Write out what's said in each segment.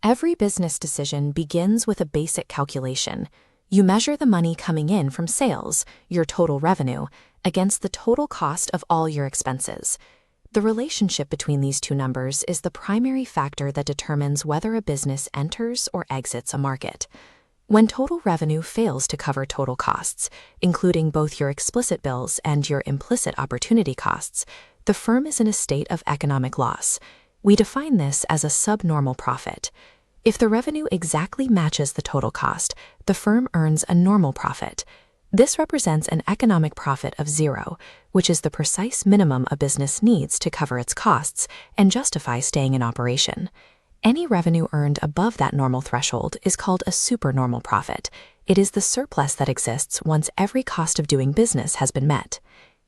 Every business decision begins with a basic calculation. You measure the money coming in from sales, your total revenue, against the total cost of all your expenses. The relationship between these two numbers is the primary factor that determines whether a business enters or exits a market. When total revenue fails to cover total costs, including both your explicit bills and your implicit opportunity costs, the firm is in a state of economic loss. We define this as a subnormal profit. If the revenue exactly matches the total cost, the firm earns a normal profit. This represents an economic profit of zero, which is the precise minimum a business needs to cover its costs and justify staying in operation. Any revenue earned above that normal threshold is called a supernormal profit. It is the surplus that exists once every cost of doing business has been met.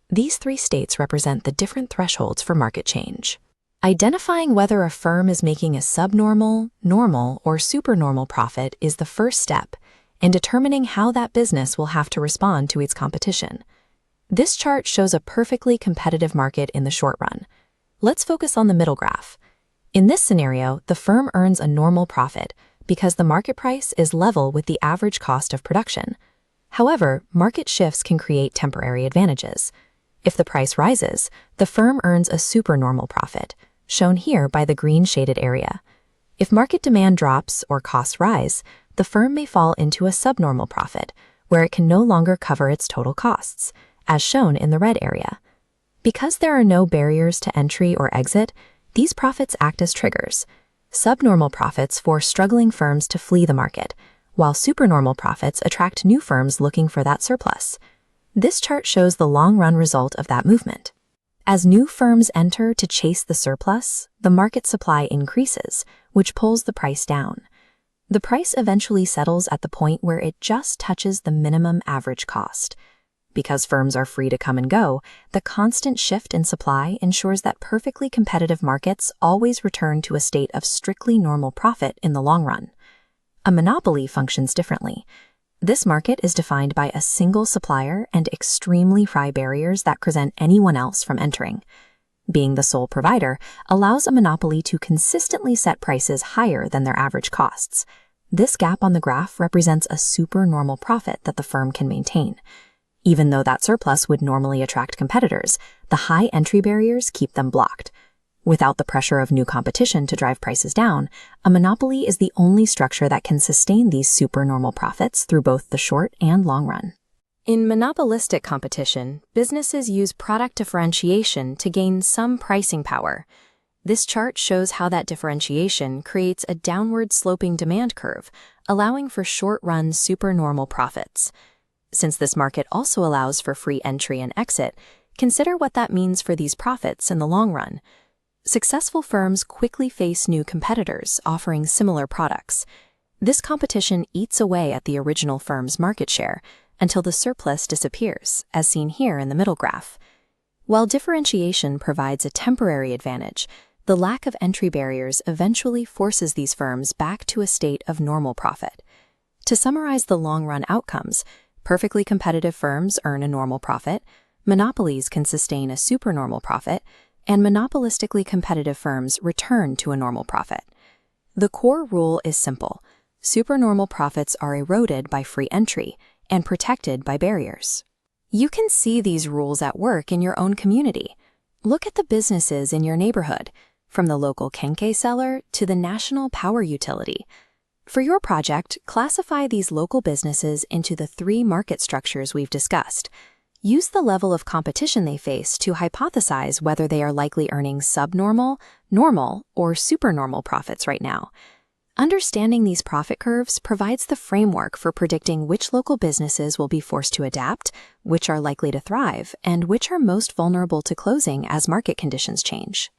These three states represent the different thresholds for market change. Identifying whether a firm is making a subnormal, normal, or supernormal profit is the first step in determining how that business will have to respond to its competition. This chart shows a perfectly competitive market in the short run. Let's focus on the middle graph. In this scenario, the firm earns a normal profit because the market price is level with the average cost of production. However, market shifts can create temporary advantages. If the price rises, the firm earns a supernormal profit, shown here by the green shaded area. If market demand drops or costs rise, the firm may fall into a subnormal profit, where it can no longer cover its total costs, as shown in the red area. Because there are no barriers to entry or exit, these profits act as triggers. Subnormal profits force struggling firms to flee the market, while supernormal profits attract new firms looking for that surplus. This chart shows the long-run result of that movement. As new firms enter to chase the surplus, the market supply increases, which pulls the price down. The price eventually settles at the point where it just touches the minimum average cost. Because firms are free to come and go, the constant shift in supply ensures that perfectly competitive markets always return to a state of strictly normal profit in the long run. A monopoly functions differently. This market is defined by a single supplier and extremely high barriers that prevent anyone else from entering. Being the sole provider allows a monopoly to consistently set prices higher than their average costs. This gap on the graph represents a supernormal profit that the firm can maintain. Even though that surplus would normally attract competitors, the high entry barriers keep them blocked. Without the pressure of new competition to drive prices down, a monopoly is the only structure that can sustain these supernormal profits through both the short and long run. In monopolistic competition, businesses use product differentiation to gain some pricing power. This chart shows how that differentiation creates a downward sloping demand curve, allowing for short-run supernormal profits. Since this market also allows for free entry and exit, consider what that means for these profits in the long run. Successful firms quickly face new competitors offering similar products. This competition eats away at the original firm's market share until the surplus disappears, as seen here in the middle graph. While differentiation provides a temporary advantage, the lack of entry barriers eventually forces these firms back to a state of normal profit. To summarize the long-run outcomes, perfectly competitive firms earn a normal profit, monopolies can sustain a supernormal profit, and monopolistically competitive firms return to a normal profit. The core rule is simple. Supernormal profits are eroded by free entry and protected by barriers. You can see these rules at work in your own community. Look at the businesses in your neighborhood, from the local Kenke seller to the national power utility. For your project, classify these local businesses into the three market structures we've discussed. Use the level of competition they face to hypothesize whether they are likely earning subnormal, normal, or supernormal profits right now. Understanding these profit curves provides the framework for predicting which local businesses will be forced to adapt, which are likely to thrive, and which are most vulnerable to closing as market conditions change.